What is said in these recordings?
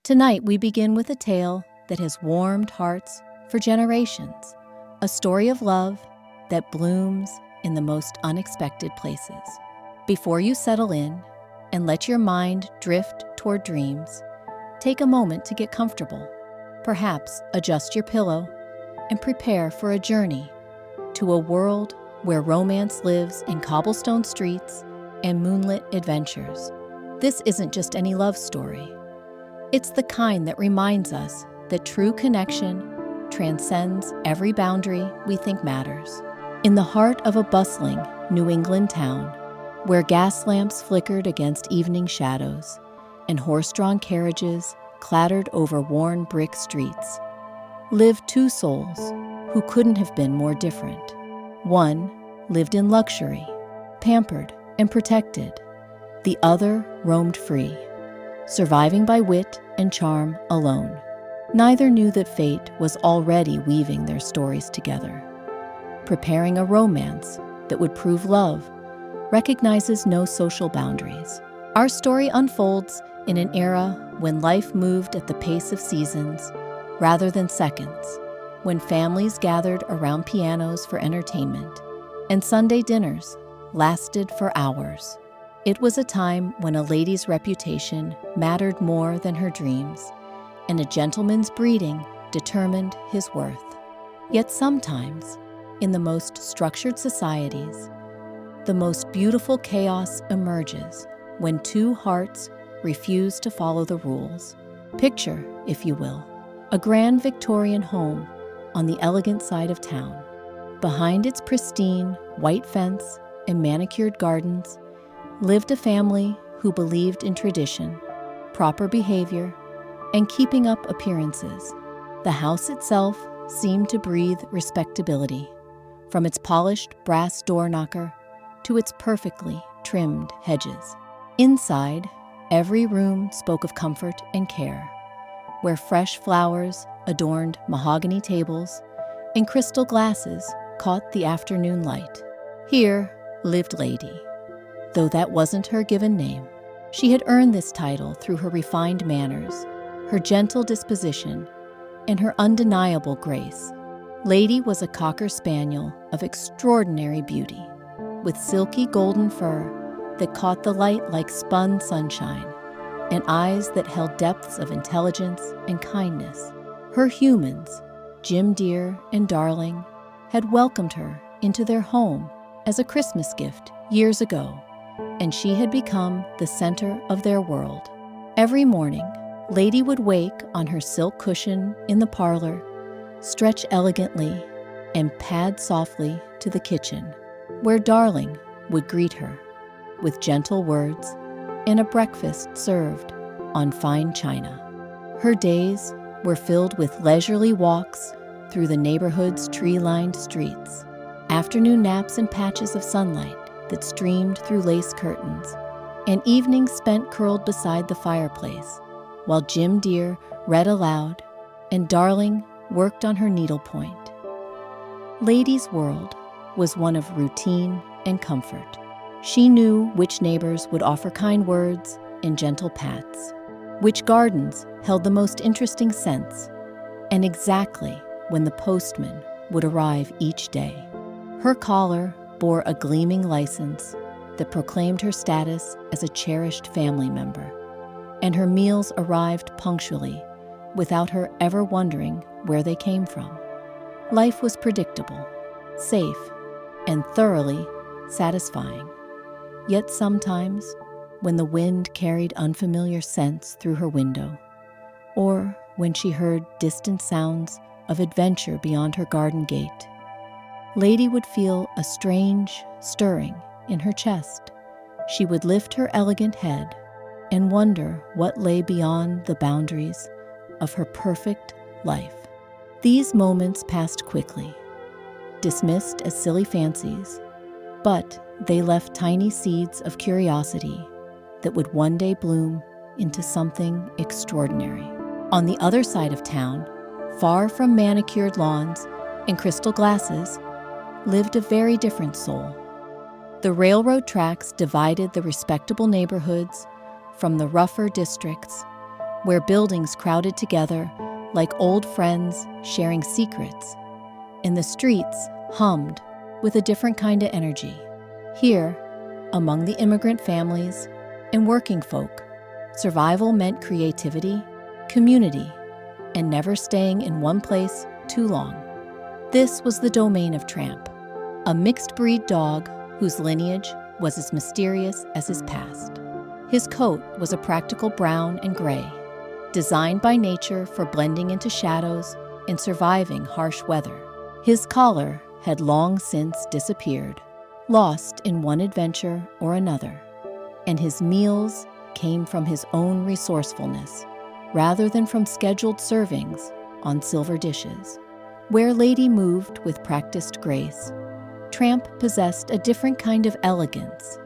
Tonight we begin with a tale that has warmed hearts for generations, a story of love that blooms in the most unexpected places. Before you settle in and let your mind drift toward dreams, take a moment to get comfortable. Perhaps adjust your pillow and prepare for a journey to a world where romance lives in cobblestone streets and moonlit adventures. This isn't just any love story. It's the kind that reminds us that true connection transcends every boundary we think matters. In the heart of a bustling New England town, where gas lamps flickered against evening shadows and horse-drawn carriages clattered over worn brick streets, lived two souls who couldn't have been more different. One lived in luxury, pampered and protected. The other roamed free, surviving by wit and charm alone. Neither knew that fate was already weaving their stories together, preparing a romance that would prove love recognizes no social boundaries. Our story unfolds in an era when life moved at the pace of seasons rather than seconds, when families gathered around pianos for entertainment and Sunday dinners lasted for hours. It was a time when a lady's reputation mattered more than her dreams, and a gentleman's breeding determined his worth. Yet sometimes, in the most structured societies, the most beautiful chaos emerges when two hearts refuse to follow the rules. Picture, if you will, a grand Victorian home on the elegant side of town. Behind its pristine white fence and manicured gardens lived a family who believed in tradition, proper behavior, and keeping up appearances. The house itself seemed to breathe respectability, from its polished brass door knocker to its perfectly trimmed hedges. Inside, every room spoke of comfort and care, where fresh flowers adorned mahogany tables and crystal glasses caught the afternoon light. Here lived Lady. Though that wasn't her given name, she had earned this title through her refined manners, her gentle disposition, and her undeniable grace. Lady was a cocker spaniel of extraordinary beauty, with silky golden fur that caught the light like spun sunshine, and eyes that held depths of intelligence and kindness. Her humans, Jim Dear and Darling, had welcomed her into their home as a Christmas gift years ago, and she had become the center of their world. Every morning, Lady would wake on her silk cushion in the parlor, stretch elegantly, and pad softly to the kitchen, where Darling would greet her with gentle words and a breakfast served on fine china. Her days were filled with leisurely walks through the neighborhood's tree-lined streets, afternoon naps in patches of sunlight that streamed through lace curtains, and evenings spent curled beside the fireplace, while Jim Dear read aloud and Darling worked on her needlepoint. Lady's world was one of routine and comfort. She knew which neighbors would offer kind words and gentle pats, which gardens held the most interesting scents, and exactly when the postman would arrive each day. Her collar bore a gleaming license that proclaimed her status as a cherished family member, and her meals arrived punctually without her ever wondering where they came from. Life was predictable, safe, and thoroughly satisfying. Yet sometimes, when the wind carried unfamiliar scents through her window, or when she heard distant sounds of adventure beyond her garden gate, Lady would feel a strange stirring in her chest. She would lift her elegant head and wonder what lay beyond the boundaries of her perfect life. These moments passed quickly, dismissed as silly fancies, but they left tiny seeds of curiosity that would one day bloom into something extraordinary. On the other side of town, far from manicured lawns and crystal glasses, lived a very different soul. The railroad tracks divided the respectable neighborhoods from the rougher districts, where buildings crowded together like old friends sharing secrets, and the streets hummed with a different kind of energy. Here, among the immigrant families and working folk, survival meant creativity, community, and never staying in one place too long. This was the domain of Tramp, a mixed-breed dog whose lineage was as mysterious as his past. His coat was a practical brown and gray, designed by nature for blending into shadows and surviving harsh weather. His collar had long since disappeared, lost in one adventure or another, and his meals came from his own resourcefulness rather than from scheduled servings on silver dishes. Where Lady moved with practiced grace, Tramp possessed a different kind of elegance,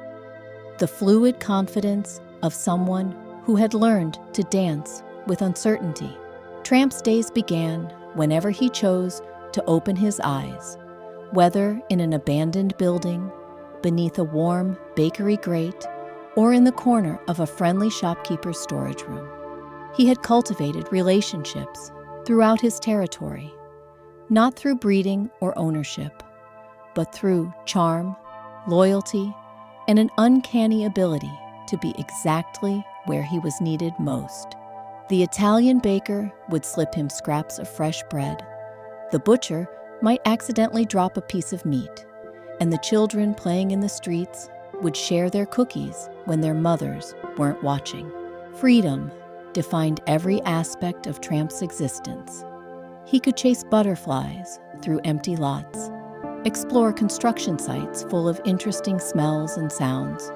the fluid confidence of someone who had learned to dance with uncertainty. Tramp's days began whenever he chose to open his eyes, whether in an abandoned building, beneath a warm bakery grate, or in the corner of a friendly shopkeeper's storage room. He had cultivated relationships throughout his territory, not through breeding or ownership, but through charm, loyalty, and an uncanny ability to be exactly where he was needed most. The Italian baker would slip him scraps of fresh bread. The butcher might accidentally drop a piece of meat, and the children playing in the streets would share their cookies when their mothers weren't watching. Freedom defined every aspect of Tramp's existence. He could chase butterflies through empty lots, explore construction sites full of interesting smells and sounds,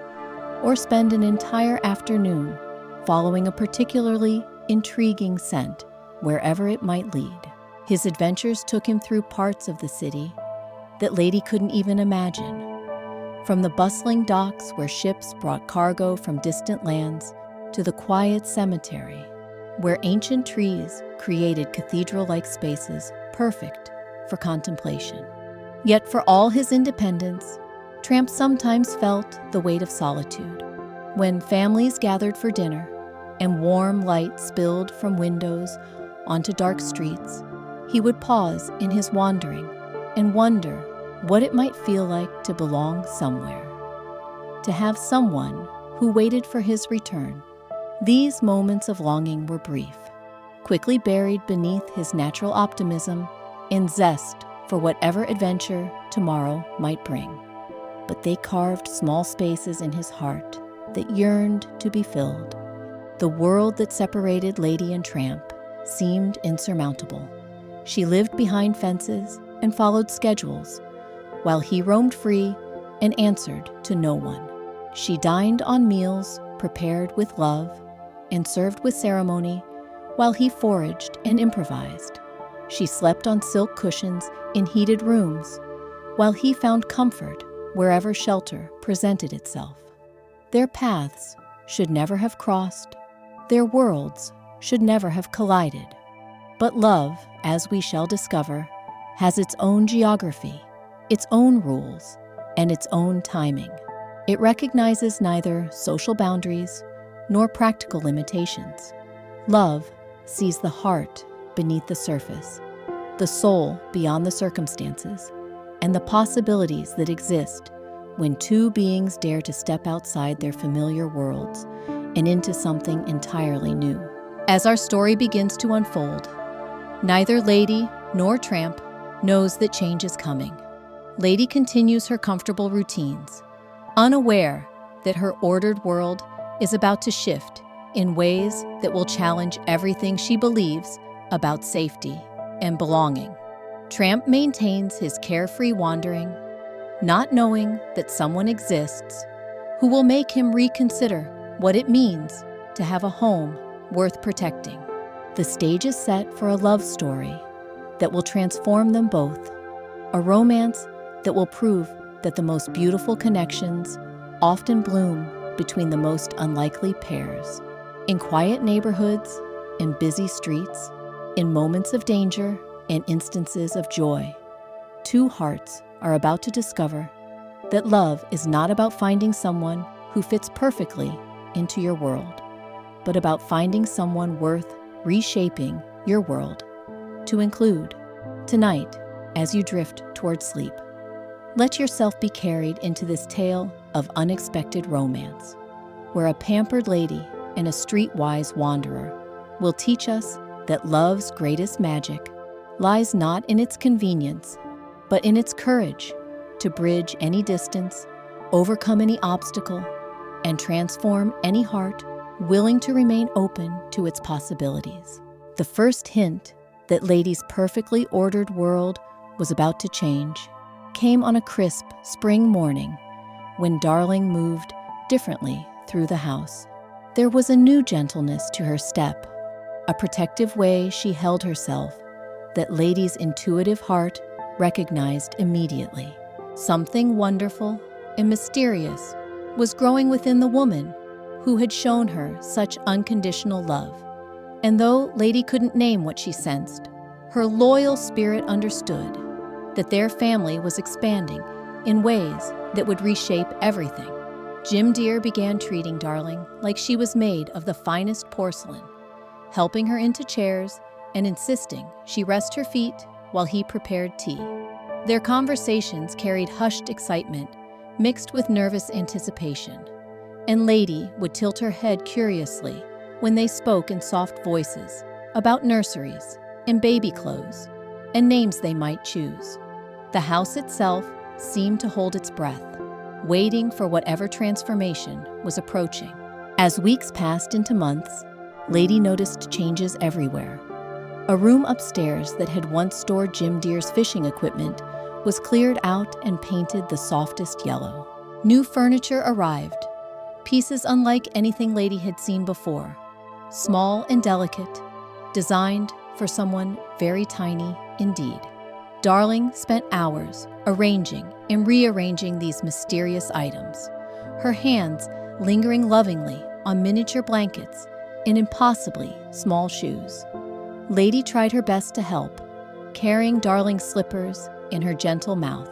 or spend an entire afternoon following a particularly intriguing scent wherever it might lead. His adventures took him through parts of the city that Lady couldn't even imagine. From the bustling docks where ships brought cargo from distant lands to the quiet cemetery where ancient trees created cathedral-like spaces perfect for contemplation. Yet for all his independence, Tramp sometimes felt the weight of solitude. When families gathered for dinner and warm light spilled from windows onto dark streets, he would pause in his wandering and wonder what it might feel like to belong somewhere, to have someone who waited for his return. These moments of longing were brief, quickly buried beneath his natural optimism and zest for whatever adventure tomorrow might bring. But they carved small spaces in his heart that yearned to be filled. The world that separated Lady and Tramp seemed insurmountable. She lived behind fences and followed schedules, while he roamed free and answered to no one. She dined on meals prepared with love and served with ceremony, while he foraged and improvised. She slept on silk cushions in heated rooms, while he found comfort wherever shelter presented itself. Their paths should never have crossed, their worlds should never have collided. But love, as we shall discover, has its own geography, its own rules, and its own timing. It recognizes neither social boundaries nor practical limitations. Love sees the heart beneath the surface, the soul beyond the circumstances, and the possibilities that exist when two beings dare to step outside their familiar worlds and into something entirely new. As our story begins to unfold, neither Lady nor Tramp knows that change is coming. Lady continues her comfortable routines, unaware that her ordered world is about to shift in ways that will challenge everything she believes about safety and belonging. Tramp maintains his carefree wandering, not knowing that someone exists who will make him reconsider what it means to have a home worth protecting. The stage is set for a love story that will transform them both, a romance that will prove that the most beautiful connections often bloom between the most unlikely pairs. In quiet neighborhoods, in busy streets, in moments of danger and instances of joy, two hearts are about to discover that love is not about finding someone who fits perfectly into your world, but about finding someone worth reshaping your world to include. Tonight, as you drift towards sleep, let yourself be carried into this tale of unexpected romance, where a pampered lady and a streetwise wanderer will teach us that love's greatest magic lies not in its convenience, but in its courage to bridge any distance, overcome any obstacle, and transform any heart willing to remain open to its possibilities. The first hint that Lady's perfectly ordered world was about to change came on a crisp spring morning when Darling moved differently through the house. There was a new gentleness to her step, a protective way she held herself that Lady's intuitive heart recognized immediately. Something wonderful and mysterious was growing within the woman who had shown her such unconditional love. And though Lady couldn't name what she sensed, her loyal spirit understood that their family was expanding in ways that would reshape everything. Jim Dear began treating Darling like she was made of the finest porcelain, helping her into chairs and insisting she rest her feet while he prepared tea. Their conversations carried hushed excitement mixed with nervous anticipation, and Lady would tilt her head curiously when they spoke in soft voices about nurseries and baby clothes and names they might choose. The house itself seemed to hold its breath, waiting for whatever transformation was approaching. As weeks passed into months, Lady noticed changes everywhere. A room upstairs that had once stored Jim Dear's fishing equipment was cleared out and painted the softest yellow. New furniture arrived, pieces unlike anything Lady had seen before, small and delicate, designed for someone very tiny indeed. Darling spent hours arranging and rearranging these mysterious items, her hands lingering lovingly on miniature blankets and impossibly small shoes. Lady tried her best to help, carrying Darling's slippers in her gentle mouth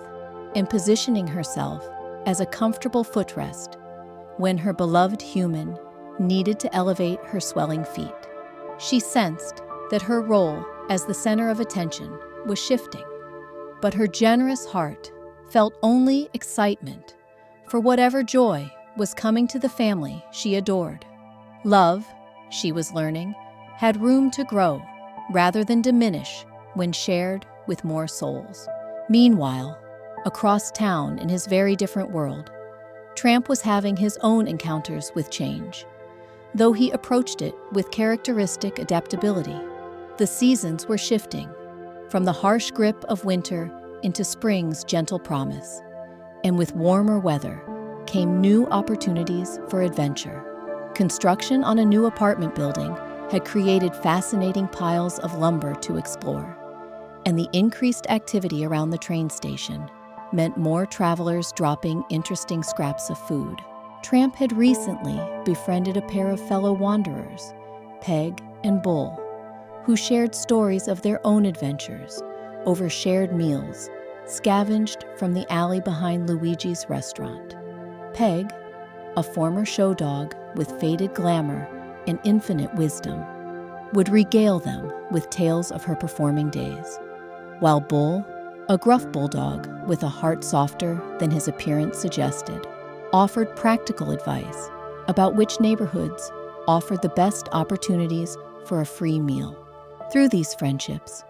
and positioning herself as a comfortable footrest when her beloved human needed to elevate her swelling feet. She sensed that her role as the center of attention was shifting, but her generous heart felt only excitement for whatever joy was coming to the family she adored. Love, she was learning, had room to grow rather than diminish when shared with more souls. Meanwhile, across town in his very different world, Tramp was having his own encounters with change, though he approached it with characteristic adaptability. The seasons were shifting, from the harsh grip of winter into spring's gentle promise, and with warmer weather came new opportunities for adventure. Construction on a new apartment building had created fascinating piles of lumber to explore, and the increased activity around the train station meant more travelers dropping interesting scraps of food. Tramp had recently befriended a pair of fellow wanderers, Peg and Bull, who shared stories of their own adventures over shared meals, scavenged from the alley behind Luigi's restaurant. Peg, a former show dog with faded glamour and infinite wisdom, would regale them with tales of her performing days, while Bull, a gruff bulldog with a heart softer than his appearance suggested, offered practical advice about which neighborhoods offered the best opportunities for a free meal. Through these friendships,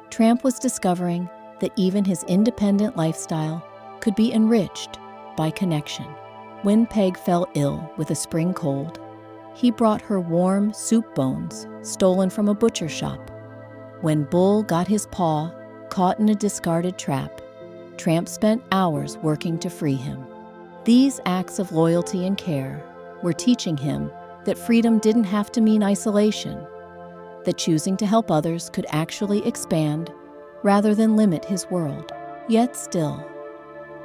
Tramp was discovering that even his independent lifestyle could be enriched by connection. When Peg fell ill with a spring cold, he brought her warm soup bones stolen from a butcher shop. When Bull got his paw caught in a discarded trap, Tramp spent hours working to free him. These acts of loyalty and care were teaching him that freedom didn't have to mean isolation, that choosing to help others could actually expand rather than limit his world. Yet still,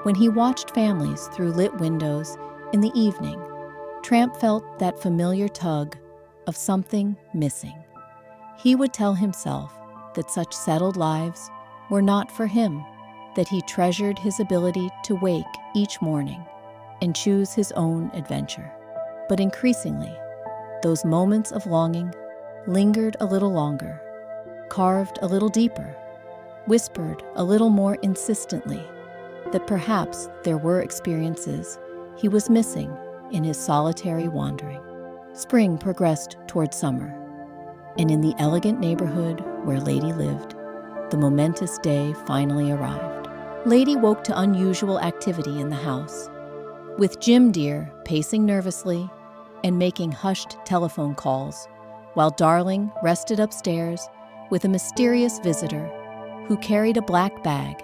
when he watched families through lit windows in the evening, Tramp felt that familiar tug of something missing. He would tell himself that such settled lives were not for him, that he treasured his ability to wake each morning and choose his own adventure. But increasingly, those moments of longing lingered a little longer, carved a little deeper, whispered a little more insistently that perhaps there were experiences he was missing in his solitary wandering. Spring progressed toward summer, and in the elegant neighborhood where Lady lived, the momentous day finally arrived. Lady woke to unusual activity in the house, with Jim Dear pacing nervously and making hushed telephone calls, while Darling rested upstairs with a mysterious visitor who carried a black bag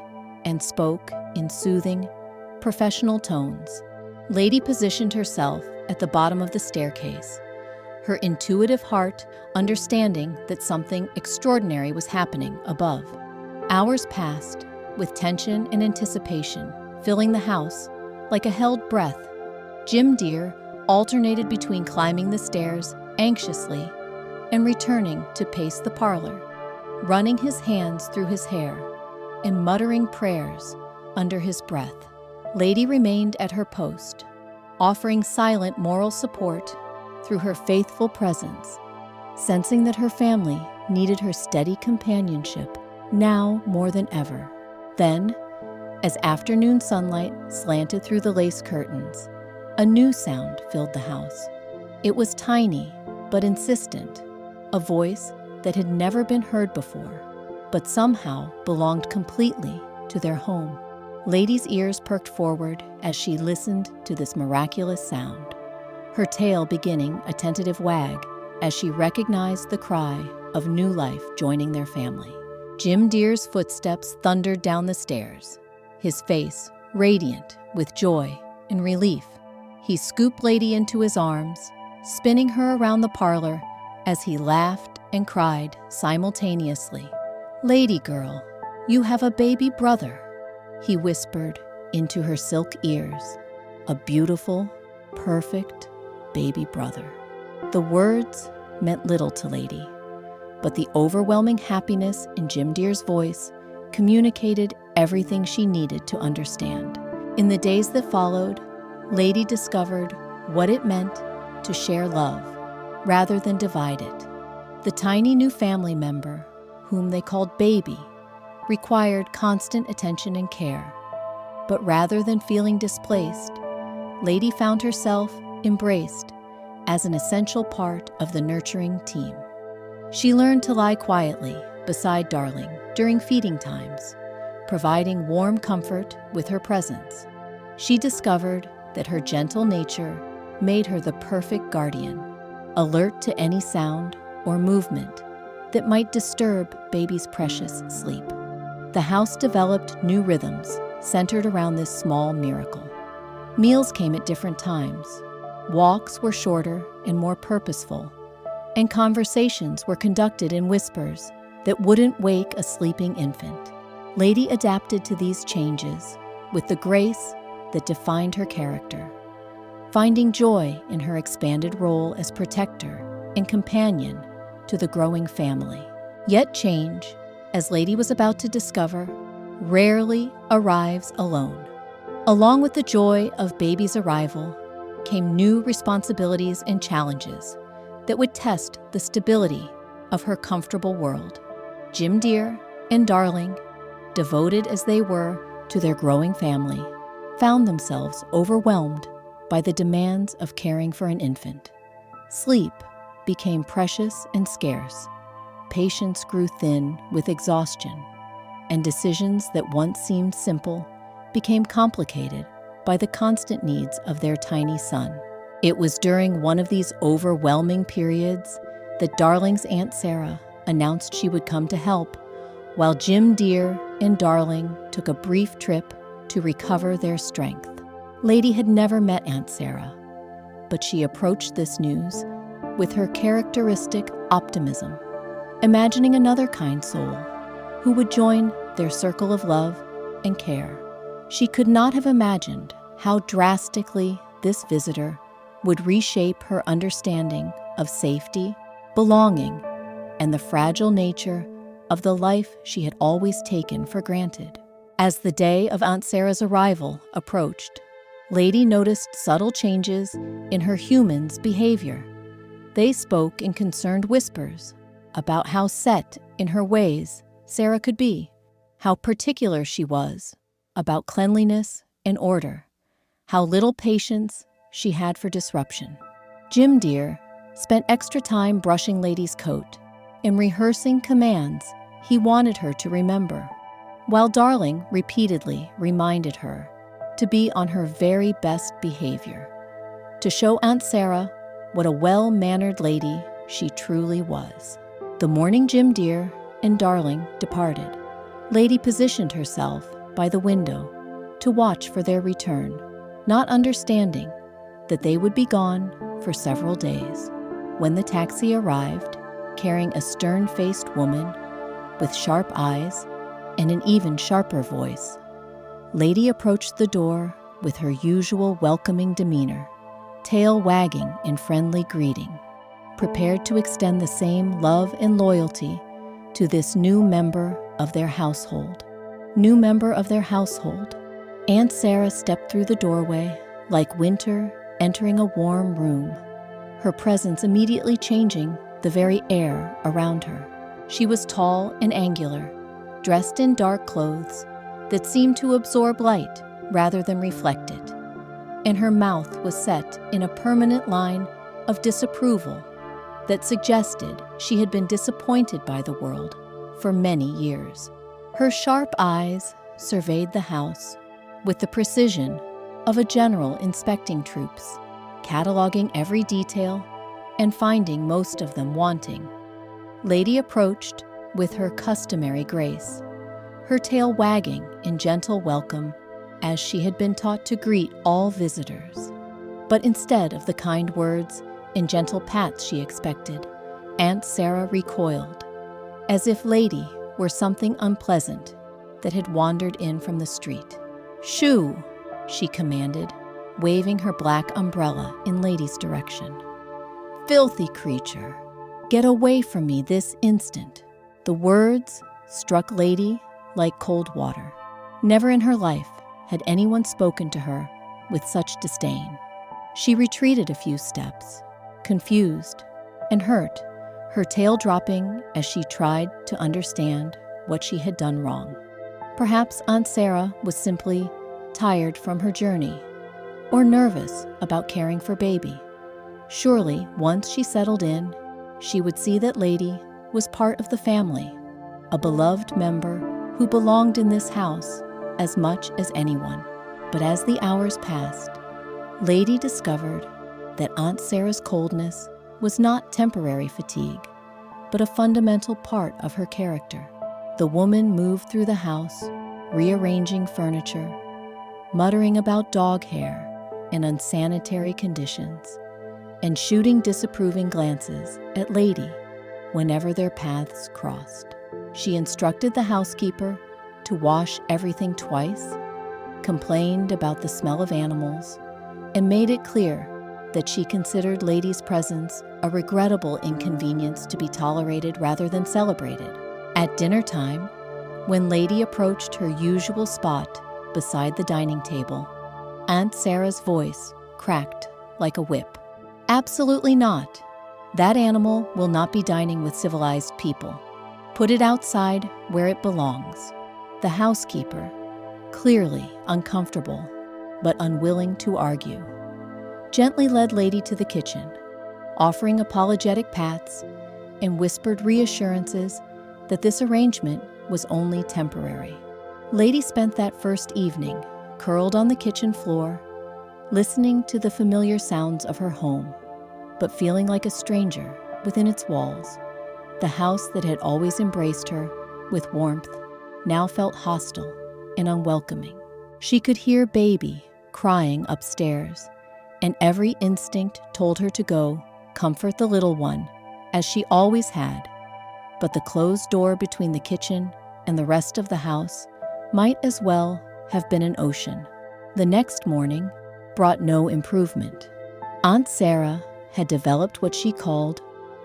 and spoke in soothing, professional tones. Lady positioned herself at the bottom of the staircase, her intuitive heart understanding that something extraordinary was happening above. Hours passed, with tension and anticipation filling the house like a held breath. Jim Dear alternated between climbing the stairs anxiously and returning to pace the parlor, running his hands through his hair and muttering prayers under his breath. Lady remained at her post, offering silent moral support through her faithful presence, sensing that her family needed her steady companionship now more than ever. Then, as afternoon sunlight slanted through the lace curtains, a new sound filled the house. It was tiny but insistent, a voice that had never been heard before, but somehow belonged completely to their home. Lady's ears perked forward as she listened to this miraculous sound, her tail beginning a tentative wag as she recognized the cry of new life joining their family. Jim Dear's footsteps thundered down the stairs, his face radiant with joy and relief. He scooped Lady into his arms, spinning her around the parlor as he laughed and cried simultaneously. "Lady girl, you have a baby brother," he whispered into her silk ears. "A beautiful, perfect baby brother." The words meant little to Lady, but the overwhelming happiness in Jim Dear's voice communicated everything she needed to understand. In the days that followed, Lady discovered what it meant to share love rather than divide it. The tiny new family member, whom they called Baby, required constant attention and care. But rather than feeling displaced, Lady found herself embraced as an essential part of the nurturing team. She learned to lie quietly beside Darling during feeding times, providing warm comfort with her presence. She discovered that her gentle nature made her the perfect guardian, alert to any sound or movement that might disturb Baby's precious sleep. The house developed new rhythms centered around this small miracle. Meals came at different times, walks were shorter and more purposeful, and conversations were conducted in whispers that wouldn't wake a sleeping infant. Lady adapted to these changes with the grace that defined her character, finding joy in her expanded role as protector and companion to the growing family. Yet change, as Lady was about to discover, rarely arrives alone. Along with the joy of Baby's arrival came new responsibilities and challenges that would test the stability of her comfortable world. Jim Dear and Darling, devoted as they were to their growing family, found themselves overwhelmed by the demands of caring for an infant. Sleep became precious and scarce. Patience grew thin with exhaustion, and decisions that once seemed simple became complicated by the constant needs of their tiny son. It was during one of these overwhelming periods that Darling's Aunt Sarah announced she would come to help, while Jim Dear and Darling took a brief trip to recover their strength. Lady had never met Aunt Sarah, but she approached this news with her characteristic optimism, imagining another kind soul who would join their circle of love and care. She could not have imagined how drastically this visitor would reshape her understanding of safety, belonging, and the fragile nature of the life she had always taken for granted. As the day of Aunt Sarah's arrival approached, Lady noticed subtle changes in her human's behavior. They spoke in concerned whispers about how set in her ways Sarah could be, how particular she was about cleanliness and order, how little patience she had for disruption. Jim Dear spent extra time brushing Lady's coat and rehearsing commands he wanted her to remember, while Darling repeatedly reminded her to be on her very best behavior, to show Aunt Sarah what a well-mannered lady she truly was. The morning Jim Dear and Darling departed, Lady positioned herself by the window to watch for their return, not understanding that they would be gone for several days. When the taxi arrived, carrying a stern-faced woman with sharp eyes and an even sharper voice, Lady approached the door with her usual welcoming demeanor, tail wagging in friendly greeting, prepared to extend the same love and loyalty to this new member of their household. Aunt Sarah stepped through the doorway like winter entering a warm room, her presence immediately changing the very air around her. She was tall and angular, dressed in dark clothes that seemed to absorb light rather than reflect it, and her mouth was set in a permanent line of disapproval that suggested she had been disappointed by the world for many years. Her sharp eyes surveyed the house with the precision of a general inspecting troops, cataloging every detail and finding most of them wanting. Lady approached with her customary grace, her tail wagging in gentle welcome as she had been taught to greet all visitors. But instead of the kind words and gentle pats she expected, Aunt Sarah recoiled, as if Lady were something unpleasant that had wandered in from the street. "Shoo!" she commanded, waving her black umbrella in Lady's direction. "Filthy creature, get away from me this instant." The words struck Lady like cold water. Never in her life had anyone spoken to her with such disdain. She retreated a few steps, confused and hurt, her tail dropping as she tried to understand what she had done wrong. Perhaps Aunt Sarah was simply tired from her journey, or nervous about caring for Baby. Surely, once she settled in, she would see that Lady was part of the family, a beloved member who belonged in this house as much as anyone. But as the hours passed, Lady discovered that Aunt Sarah's coldness was not temporary fatigue, but a fundamental part of her character. The woman moved through the house, rearranging furniture, muttering about dog hair and unsanitary conditions, and shooting disapproving glances at Lady whenever their paths crossed. She instructed the housekeeper to wash everything twice, complained about the smell of animals, and made it clear that she considered Lady's presence a regrettable inconvenience to be tolerated rather than celebrated. At dinner time, when Lady approached her usual spot beside the dining table, Aunt Sarah's voice cracked like a whip. "Absolutely not. That animal will not be dining with civilized people. Put it outside where it belongs." The housekeeper, clearly uncomfortable but unwilling to argue, gently led Lady to the kitchen, offering apologetic pats and whispered reassurances that this arrangement was only temporary. Lady spent that first evening curled on the kitchen floor, listening to the familiar sounds of her home, but feeling like a stranger within its walls. The house that had always embraced her with warmth now felt hostile and unwelcoming. She could hear Baby crying upstairs, and every instinct told her to go comfort the little one, as she always had. But the closed door between the kitchen and the rest of the house might as well have been an ocean. The next morning brought no improvement. Aunt Sarah had developed what she called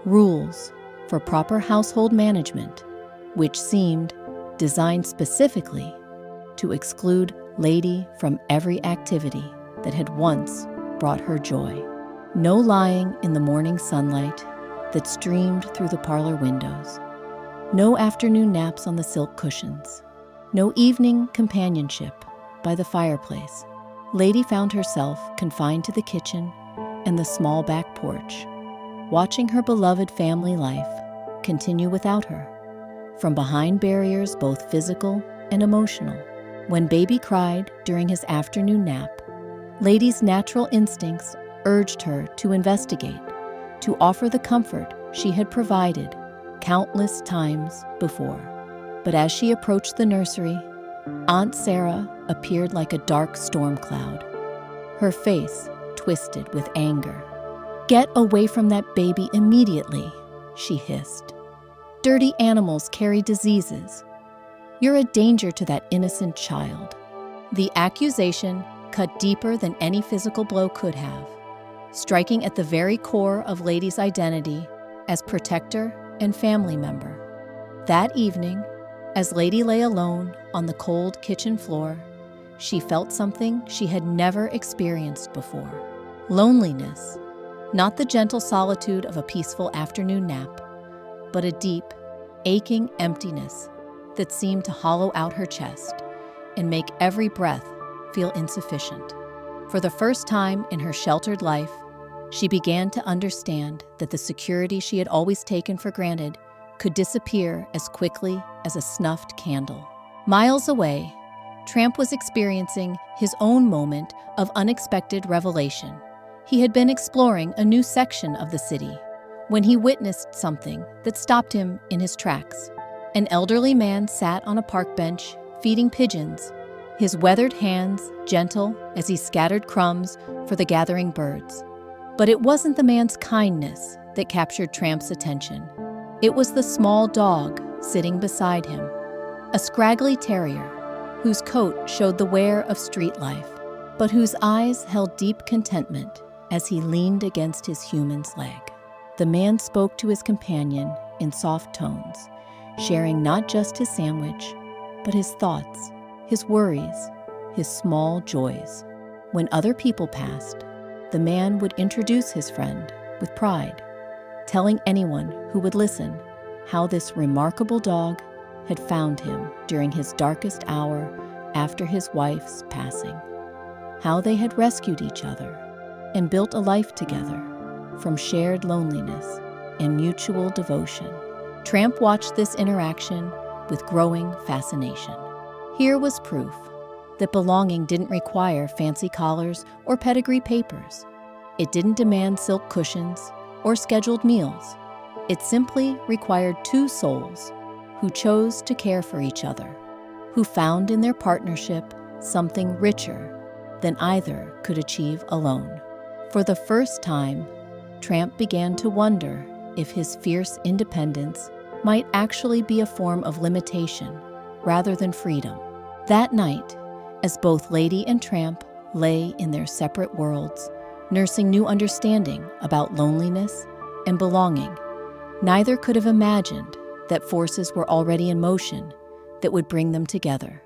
rules for proper household management, which seemed designed specifically to exclude Lady from every activity that had once brought her joy. No lying in the morning sunlight that streamed through the parlor windows. No afternoon naps on the silk cushions. No evening companionship by the fireplace. Lady found herself confined to the kitchen and the small back porch, watching her beloved family life continue without her, from behind barriers both physical and emotional. When baby cried during his afternoon nap, Lady's natural instincts urged her to investigate, to offer the comfort she had provided countless times before. But as she approached the nursery, Aunt Sarah appeared like a dark storm cloud, her face twisted with anger. "Get away from that baby immediately," she hissed. "Dirty animals carry diseases. You're a danger to that innocent child." The accusation cut deeper than any physical blow could have, striking at the very core of Lady's identity as protector and family member. That evening, as Lady lay alone on the cold kitchen floor, she felt something she had never experienced before. Loneliness, not the gentle solitude of a peaceful afternoon nap, but a deep, aching emptiness that seemed to hollow out her chest and make every breath feel insufficient. For the first time in her sheltered life, she began to understand that the security she had always taken for granted could disappear as quickly as a snuffed candle. Miles away, Tramp was experiencing his own moment of unexpected revelation. He had been exploring a new section of the city when he witnessed something that stopped him in his tracks. An elderly man sat on a park bench feeding pigeons, his weathered hands gentle as he scattered crumbs for the gathering birds. But it wasn't the man's kindness that captured Tramp's attention. It was the small dog sitting beside him, a scraggly terrier whose coat showed the wear of street life, but whose eyes held deep contentment as he leaned against his human's leg. The man spoke to his companion in soft tones, sharing not just his sandwich, but his thoughts, his worries, his small joys. When other people passed, the man would introduce his friend with pride, telling anyone who would listen how this remarkable dog had found him during his darkest hour after his wife's passing, how they had rescued each other and built a life together from shared loneliness and mutual devotion. Tramp watched this interaction with growing fascination. Here was proof that belonging didn't require fancy collars or pedigree papers. It didn't demand silk cushions or scheduled meals. It simply required two souls who chose to care for each other, who found in their partnership something richer than either could achieve alone. For the first time, Tramp began to wonder if his fierce independence might actually be a form of limitation rather than freedom. That night, as both Lady and Tramp lay in their separate worlds, nursing new understanding about loneliness and belonging, neither could have imagined that forces were already in motion that would bring them together.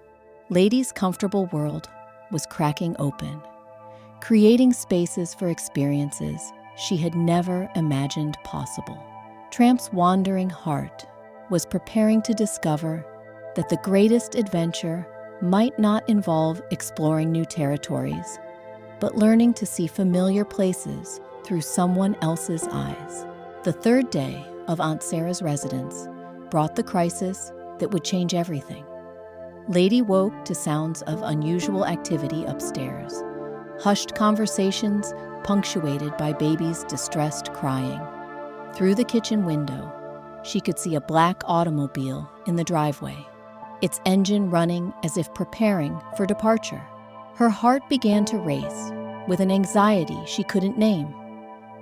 Lady's comfortable world was cracking open, creating spaces for experiences she had never imagined possible. Tramp's wandering heart was preparing to discover that the greatest adventure might not involve exploring new territories, but learning to see familiar places through someone else's eyes. The third day of Aunt Sarah's residence brought the crisis that would change everything. Lady woke to sounds of unusual activity upstairs, hushed conversations punctuated by baby's distressed crying. Through the kitchen window, she could see a black automobile in the driveway, its engine running as if preparing for departure. Her heart began to race with an anxiety she couldn't name,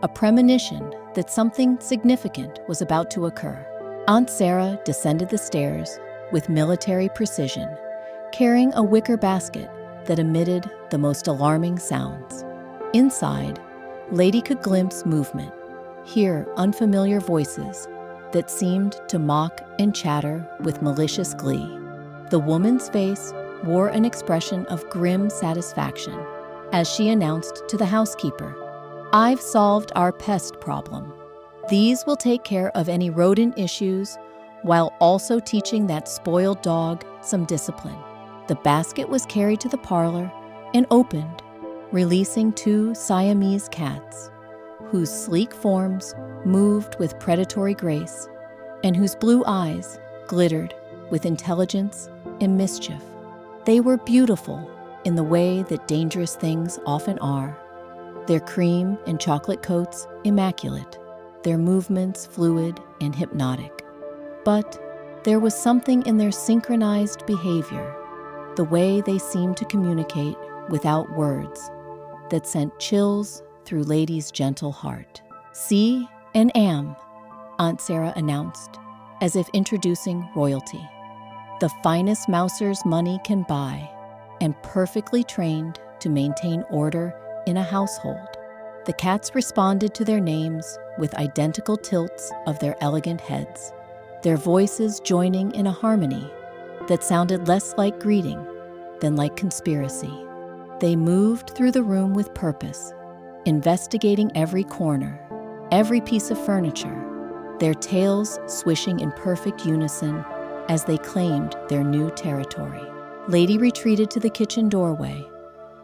a premonition that something significant was about to occur. Aunt Sarah descended the stairs with military precision, carrying a wicker basket that emitted the most alarming sounds. Inside, Lady could glimpse movement, hear unfamiliar voices that seemed to mock and chatter with malicious glee. The woman's face wore an expression of grim satisfaction as she announced to the housekeeper, I've solved our pest problem. These will take care of any rodent issues while also teaching that spoiled dog some discipline. The basket was carried to the parlor and opened, releasing 2 Siamese cats, whose sleek forms moved with predatory grace and whose blue eyes glittered with intelligence and mischief. They were beautiful in the way that dangerous things often are, their cream and chocolate coats immaculate, their movements fluid and hypnotic. But there was something in their synchronized behavior, the way they seemed to communicate without words, that sent chills through Lady's gentle heart. "See and am," Aunt Sarah announced, as if introducing royalty. The finest mousers money can buy, and perfectly trained to maintain order in a household. The cats responded to their names with identical tilts of their elegant heads, their voices joining in a harmony that sounded less like greeting than like conspiracy. They moved through the room with purpose, investigating every corner, every piece of furniture, their tails swishing in perfect unison as they claimed their new territory. Lady retreated to the kitchen doorway,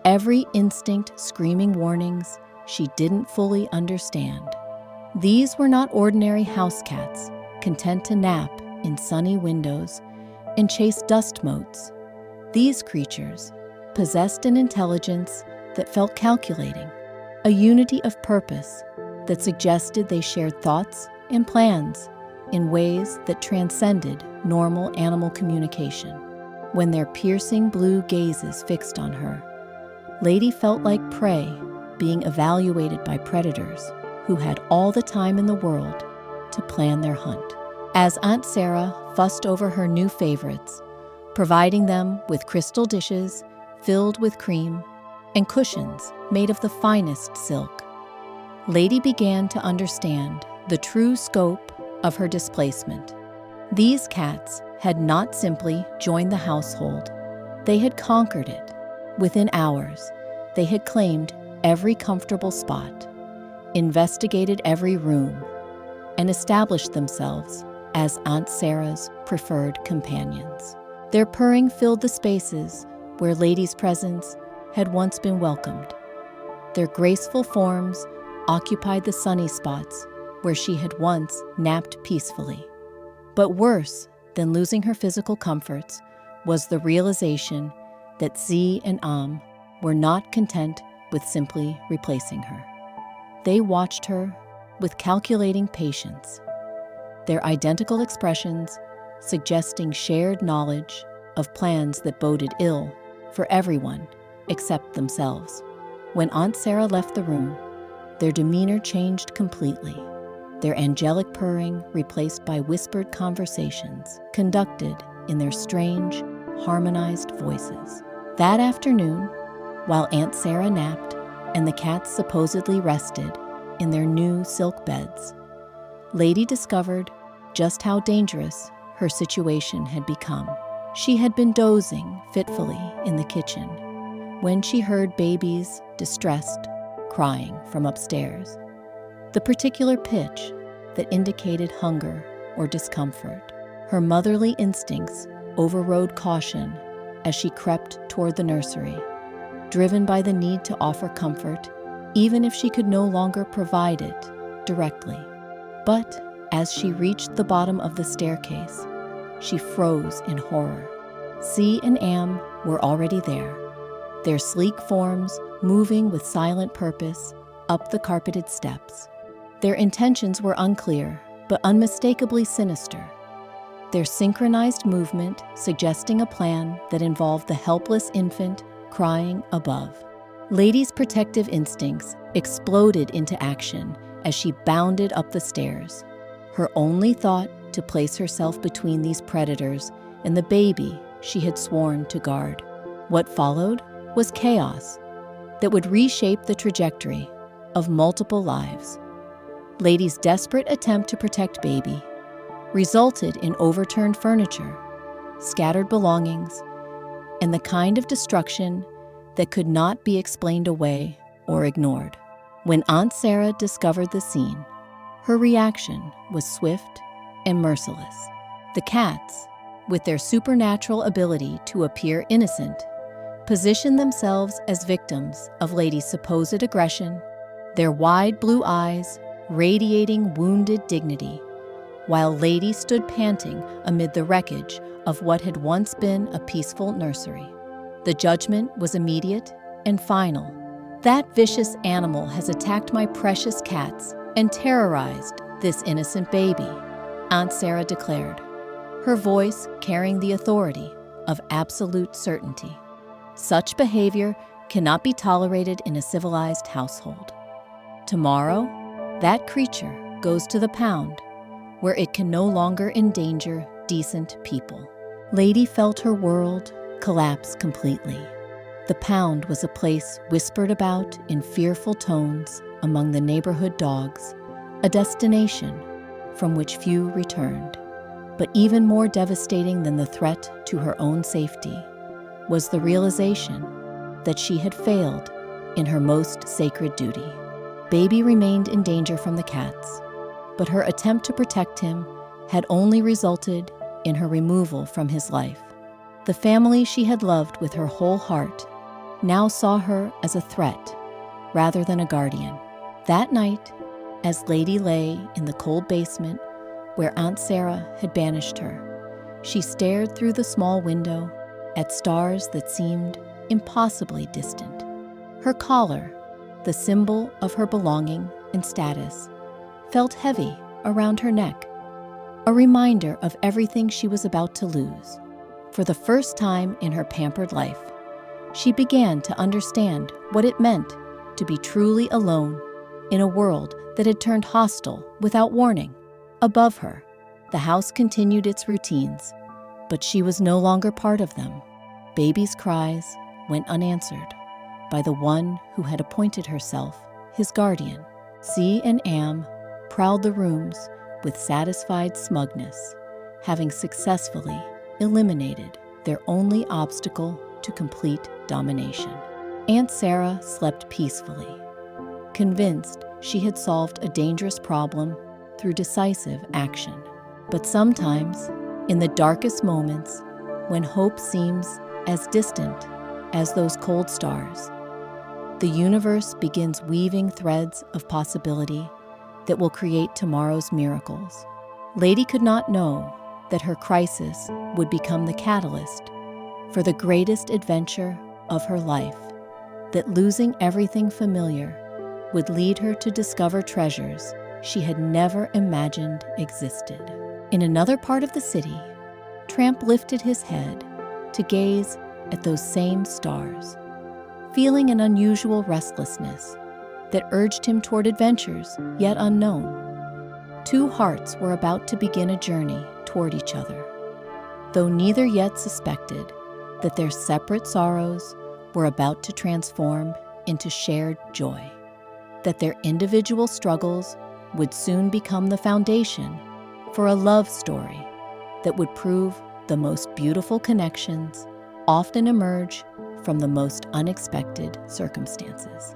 every instinct screaming warnings she didn't fully understand. These were not ordinary house cats, content to nap in sunny windows and chase dust motes. These creatures possessed an intelligence that felt calculating, a unity of purpose that suggested they shared thoughts and plans in ways that transcended normal animal communication. When their piercing blue gazes fixed on her, Lady felt like prey being evaluated by predators who had all the time in the world to plan their hunt. As Aunt Sarah fussed over her new favorites, providing them with crystal dishes filled with cream and cushions made of the finest silk, Lady began to understand the true scope of her displacement. These cats had not simply joined the household, they had conquered it. Within hours, they had claimed every comfortable spot, investigated every room, and established themselves as Aunt Sarah's preferred companions. Their purring filled the spaces where Lady's presence had once been welcomed. Their graceful forms occupied the sunny spots where she had once napped peacefully. But worse than losing her physical comforts was the realization that Z and Am were not content with simply replacing her. They watched her with calculating patience, their identical expressions suggesting shared knowledge of plans that boded ill for everyone except themselves. When Aunt Sarah left the room, their demeanor changed completely, their angelic purring replaced by whispered conversations conducted in their strange, harmonized voices. That afternoon, while Aunt Sarah napped and the cats supposedly rested in their new silk beds, Lady discovered just how dangerous her situation had become. She had been dozing fitfully in the kitchen when she heard babies, distressed, crying from upstairs, the particular pitch that indicated hunger or discomfort. Her motherly instincts overrode caution as she crept toward the nursery, driven by the need to offer comfort, even if she could no longer provide it directly. But as she reached the bottom of the staircase, she froze in horror. C and Am were already there, their sleek forms moving with silent purpose up the carpeted steps. Their intentions were unclear, but unmistakably sinister, their synchronized movement suggesting a plan that involved the helpless infant crying above. Lady's protective instincts exploded into action as she bounded up the stairs, her only thought to place herself between these predators and the baby she had sworn to guard. What followed was chaos that would reshape the trajectory of multiple lives. Lady's desperate attempt to protect baby resulted in overturned furniture, scattered belongings, and the kind of destruction that could not be explained away or ignored. When Aunt Sarah discovered the scene, her reaction was swift and merciless. The cats, with their supernatural ability to appear innocent, positioned themselves as victims of Lady's supposed aggression, their wide blue eyes radiating wounded dignity, while Lady stood panting amid the wreckage of what had once been a peaceful nursery. The judgment was immediate and final. That vicious animal has attacked my precious cats and terrorized this innocent baby, Aunt Sarah declared, her voice carrying the authority of absolute certainty. Such behavior cannot be tolerated in a civilized household. Tomorrow, that creature goes to the pound, where it can no longer endanger decent people. Lady felt her world collapse completely. The pound was a place whispered about in fearful tones among the neighborhood dogs, a destination from which few returned. But even more devastating than the threat to her own safety was the realization that she had failed in her most sacred duty. Baby remained in danger from the cats, but her attempt to protect him had only resulted in her removal from his life. The family she had loved with her whole heart now saw her as a threat rather than a guardian. That night, as Lady lay in the cold basement where Aunt Sarah had banished her, she stared through the small window at stars that seemed impossibly distant. Her collar, the symbol of her belonging and status, felt heavy around her neck, a reminder of everything she was about to lose. For the first time in her pampered life, she began to understand what it meant to be truly alone in a world that had turned hostile without warning. Above her, the house continued its routines, but she was no longer part of them. Baby's cries went unanswered by the one who had appointed herself his guardian. C and Am prowled the rooms with satisfied smugness, having successfully eliminated their only obstacle to complete domination. Aunt Sarah slept peacefully, convinced she had solved a dangerous problem through decisive action. But sometimes, in the darkest moments, when hope seems as distant as those cold stars, the universe begins weaving threads of possibility that will create tomorrow's miracles. Lady could not know that her crisis would become the catalyst for the greatest adventure of her life, that losing everything familiar would lead her to discover treasures she had never imagined existed. In another part of the city, Tramp lifted his head to gaze at those same stars, feeling an unusual restlessness that urged him toward adventures yet unknown. Two hearts were about to begin a journey toward each other, though neither yet suspected that their separate sorrows were about to transform into shared joy, that their individual struggles would soon become the foundation for a love story that would prove the most beautiful connections often emerge from the most unexpected circumstances.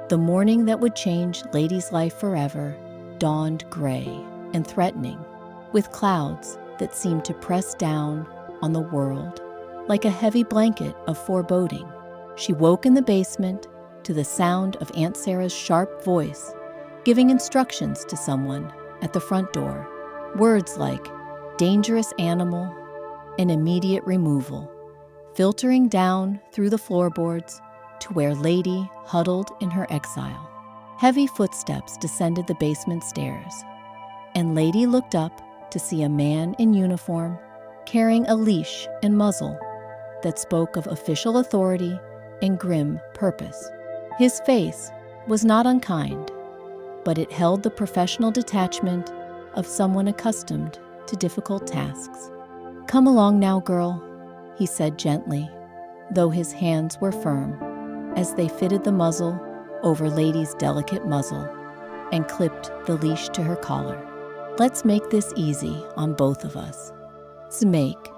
The morning that would change Lady's life forever dawned gray and threatening, with clouds that seemed to press down on the world like a heavy blanket of foreboding. She woke in the basement to the sound of Aunt Sarah's sharp voice giving instructions to someone at the front door. Words like dangerous animal and immediate removal, filtering down through the floorboards to where Lady huddled in her exile. Heavy footsteps descended the basement stairs, and Lady looked up to see a man in uniform carrying a leash and muzzle that spoke of official authority and grim purpose. His face was not unkind, but it held the professional detachment of someone accustomed to difficult tasks. "Come along now, girl," he said gently, though his hands were firm, as they fitted the muzzle over Lady's delicate muzzle and clipped the leash to her collar. "Let's make this easy on both of us. Smake,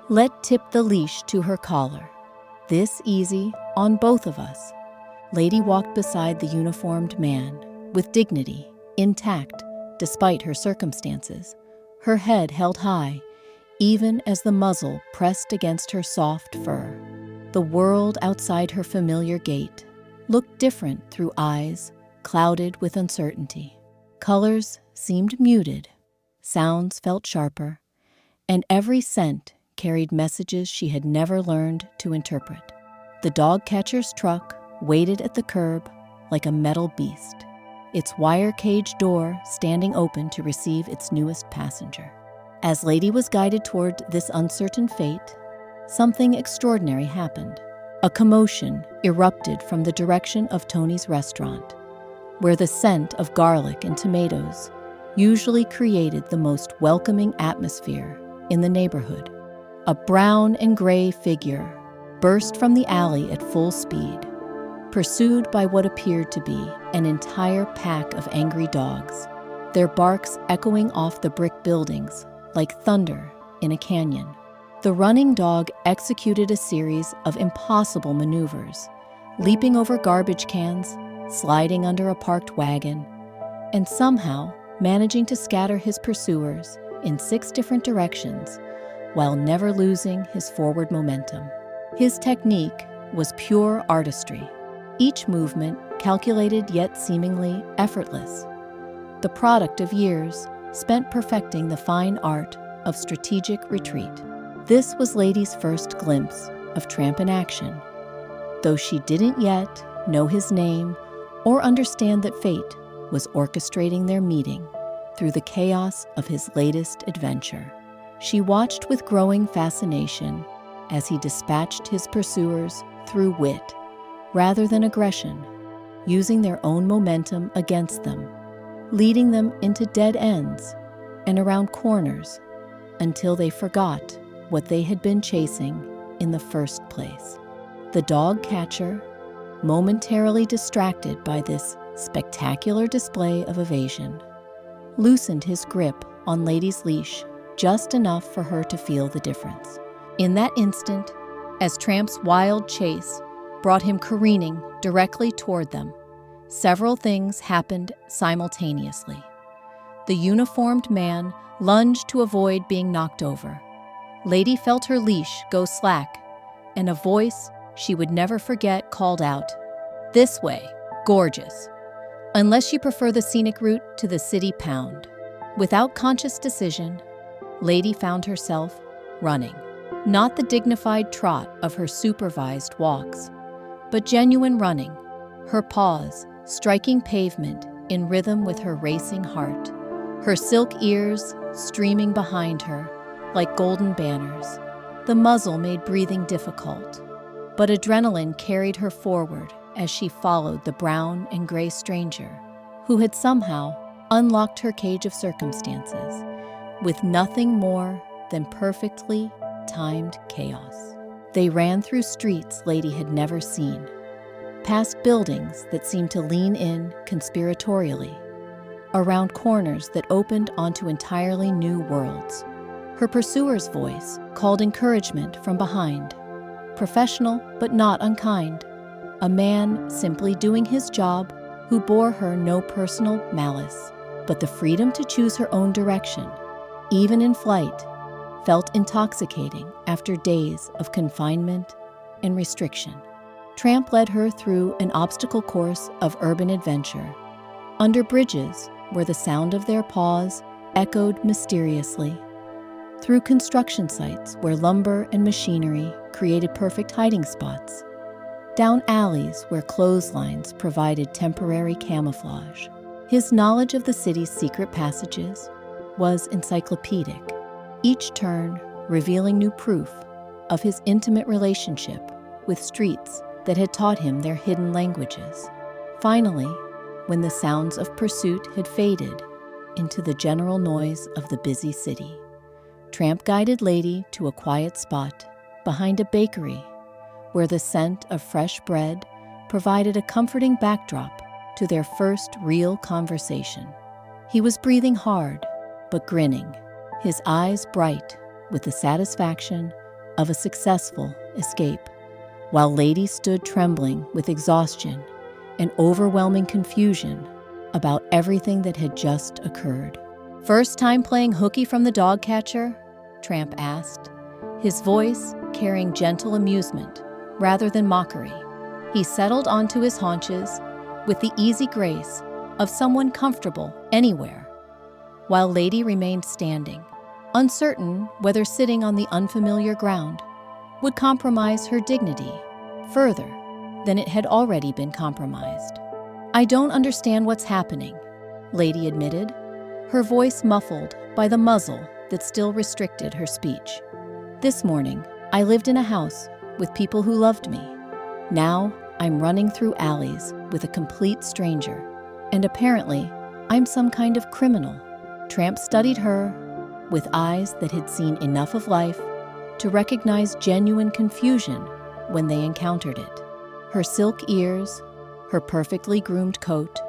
let tip the leash to her collar. This easy on both of us." Lady walked beside the uniformed man, with dignity, intact, despite her circumstances, her head held high, even as the muzzle pressed against her soft fur. The world outside her familiar gate looked different through eyes clouded with uncertainty. Colors seemed muted, sounds felt sharper, and every scent carried messages she had never learned to interpret. The dog catcher's truck waited at the curb like a metal beast, its wire cage door standing open to receive its newest passenger. As Lady was guided toward this uncertain fate, something extraordinary happened. A commotion erupted from the direction of Tony's restaurant, where the scent of garlic and tomatoes usually created the most welcoming atmosphere in the neighborhood. A brown and gray figure burst from the alley at full speed, pursued by what appeared to be an entire pack of angry dogs, their barks echoing off the brick buildings like thunder in a canyon. The running dog executed a series of impossible maneuvers, leaping over garbage cans, sliding under a parked wagon, and somehow managing to scatter his pursuers in 6 different directions while never losing his forward momentum. His technique was pure artistry, each movement calculated yet seemingly effortless, the product of years spent perfecting the fine art of strategic retreat. This was Lady's first glimpse of Tramp in action, though she didn't yet know his name or understand that fate was orchestrating their meeting through the chaos of his latest adventure. She watched with growing fascination as he dispatched his pursuers through wit rather than aggression, using their own momentum against them, leading them into dead ends and around corners until they forgot what they had been chasing in the first place. The dog catcher, momentarily distracted by this spectacular display of evasion, loosened his grip on Lady's leash just enough for her to feel the difference. In that instant, as Tramp's wild chase brought him careening directly toward them, several things happened simultaneously. The uniformed man lunged to avoid being knocked over. Lady felt her leash go slack, and a voice she would never forget called out, "This way, gorgeous," unless you prefer the scenic route to the city pound. Without conscious decision, Lady found herself running. Not the dignified trot of her supervised walks, but genuine running, her paws striking pavement in rhythm with her racing heart, her silk ears streaming behind her like golden banners. The muzzle made breathing difficult, but adrenaline carried her forward as she followed the brown and gray stranger who had somehow unlocked her cage of circumstances with nothing more than perfectly timed chaos. They ran through streets Lady had never seen, past buildings that seemed to lean in conspiratorially, around corners that opened onto entirely new worlds. Her pursuer's voice called encouragement from behind, professional but not unkind, a man simply doing his job who bore her no personal malice, but the freedom to choose her own direction, even in flight, felt intoxicating after days of confinement and restriction. Tramp led her through an obstacle course of urban adventure, under bridges where the sound of their paws echoed mysteriously, through construction sites where lumber and machinery created perfect hiding spots, down alleys where clotheslines provided temporary camouflage. His knowledge of the city's secret passages was encyclopedic, each turn revealing new proof of his intimate relationship with streets that had taught him their hidden languages. Finally, when the sounds of pursuit had faded into the general noise of the busy city, Tramp guided Lady to a quiet spot behind a bakery where the scent of fresh bread provided a comforting backdrop to their first real conversation. He was breathing hard, but grinning, his eyes bright with the satisfaction of a successful escape, while Lady stood trembling with exhaustion and overwhelming confusion about everything that had just occurred. "First time playing hooky from the dog catcher?" Tramp asked, his voice carrying gentle amusement rather than mockery. He settled onto his haunches with the easy grace of someone comfortable anywhere, while Lady remained standing, uncertain whether sitting on the unfamiliar ground would compromise her dignity further than it had already been compromised. "I don't understand what's happening," Lady admitted, her voice muffled by the muzzle that still restricted her speech. "This morning, I lived in a house with people who loved me. Now, I'm running through alleys with a complete stranger, and apparently, I'm some kind of criminal." Tramp studied her with eyes that had seen enough of life to recognize genuine confusion when they encountered it. Her silk ears, her perfectly groomed coat,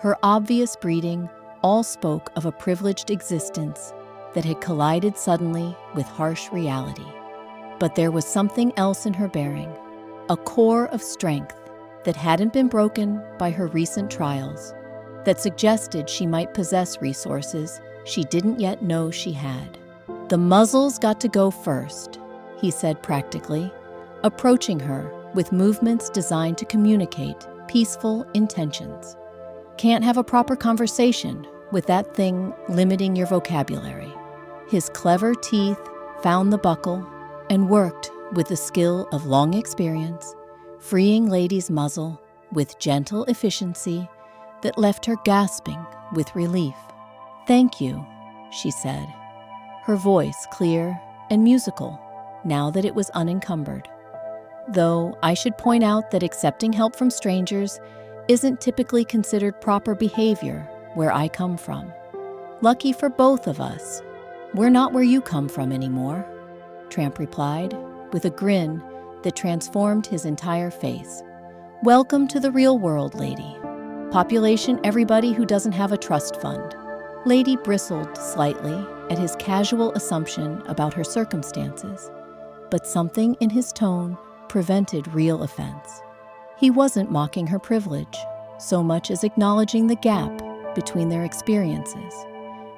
her obvious breeding all spoke of a privileged existence that had collided suddenly with harsh reality. But there was something else in her bearing, a core of strength that hadn't been broken by her recent trials, that suggested she might possess resources she didn't yet know she had. "The muzzle's got to go first," he said practically, approaching her with movements designed to communicate peaceful intentions. "Can't have a proper conversation with that thing limiting your vocabulary." His clever teeth found the buckle and worked with the skill of long experience, freeing Lady's muzzle with gentle efficiency that left her gasping with relief. "Thank you," she said, her voice clear and musical now that it was unencumbered. "Though I should point out that accepting help from strangers isn't typically considered proper behavior where I come from. Lucky for both of us, we're not where you come from anymore," Tramp replied, with a grin that transformed his entire face. "Welcome to the real world, Lady. Population everybody who doesn't have a trust fund." Lady bristled slightly at his casual assumption about her circumstances, but something in his tone prevented real offense. He wasn't mocking her privilege so much as acknowledging the gap between their experiences,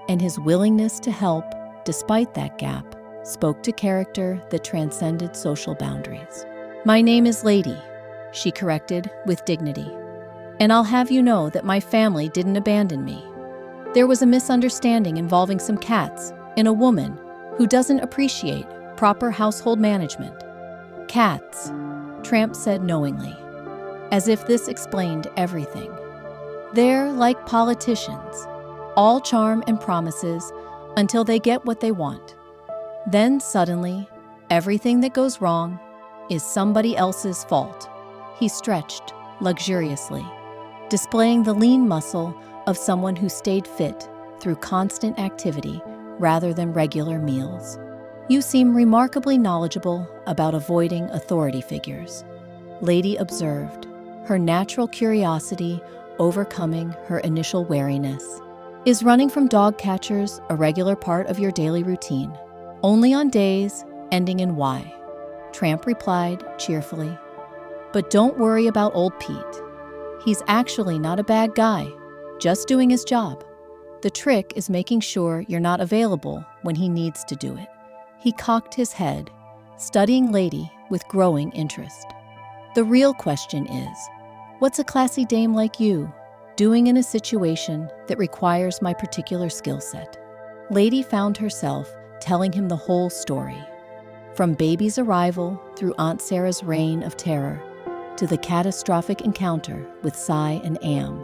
and his willingness to help despite that gap spoke to character that transcended social boundaries. "My name is Lady," she corrected with dignity, "and I'll have you know that my family didn't abandon me. There was a misunderstanding involving some cats and a woman who doesn't appreciate proper household management." "Cats," Tramp said knowingly, as if this explained everything. "They're like politicians, all charm and promises until they get what they want. Then suddenly, everything that goes wrong is somebody else's fault." He stretched luxuriously, displaying the lean muscle of someone who stayed fit through constant activity rather than regular meals. "You seem remarkably knowledgeable about avoiding authority figures," Lady observed, her natural curiosity overcoming her initial wariness. "Is running from dog catchers a regular part of your daily routine?" "Only on days ending in Y," Tramp replied cheerfully. "But don't worry about old Pete. He's actually not a bad guy, just doing his job. The trick is making sure you're not available when he needs to do it." He cocked his head, studying Lady with growing interest. "The real question is, what's a classy dame like you doing in a situation that requires my particular skill set?" Lady found herself telling him the whole story, from baby's arrival through Aunt Sarah's reign of terror to the catastrophic encounter with Cy and Am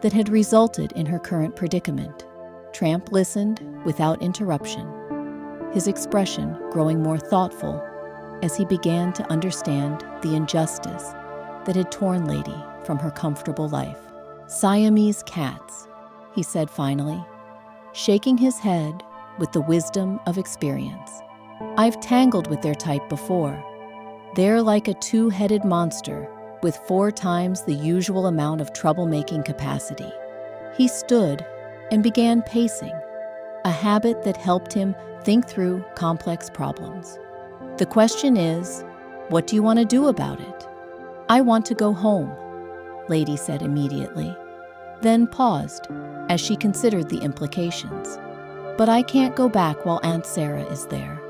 that had resulted in her current predicament. Tramp listened without interruption, his expression growing more thoughtful as he began to understand the injustice that had torn Lady from her comfortable life. "Siamese cats," he said finally, shaking his head with the wisdom of experience. "I've tangled with their type before. They're like a two-headed monster with 4 times the usual amount of troublemaking capacity." He stood and began pacing, a habit that helped him think through complex problems. "The question is, what do you want to do about it?" "I want to go home," Lady said immediately, then paused as she considered the implications. But I can't go back while Aunt Sarah is there.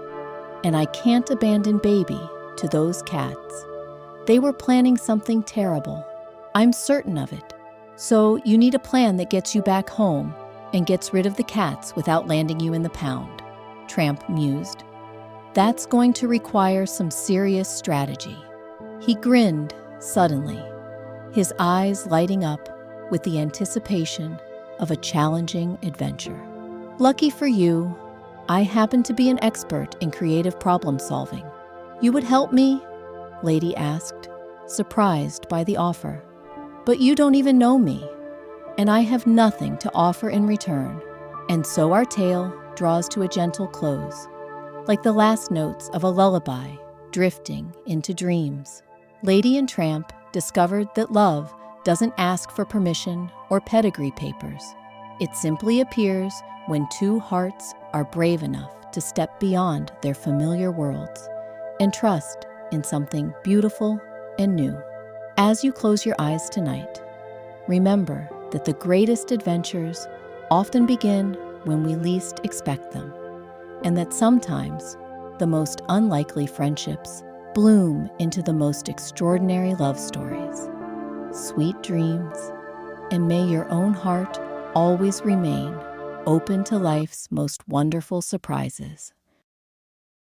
And I can't abandon Baby to those cats. They were planning something terrible. I'm certain of it. So you need a plan that gets you back home and gets rid of the cats without landing you in the pound, Tramp mused. That's going to require some serious strategy. He grinned suddenly, his eyes lighting up with the anticipation of a challenging adventure. Lucky for you, I happen to be an expert in creative problem solving. You would help me? Lady asked, surprised by the offer. But you don't even know me, and I have nothing to offer in return. And so our tale draws to a gentle close, like the last notes of a lullaby drifting into dreams. Lady and Tramp discovered that love doesn't ask for permission or pedigree papers. It simply appears when two hearts are brave enough to step beyond their familiar worlds and trust in something beautiful and new. As you close your eyes tonight, remember that the greatest adventures often begin when we least expect them, and that sometimes the most unlikely friendships bloom into the most extraordinary love stories. Sweet dreams, and may your own heart always remain open to life's most wonderful surprises.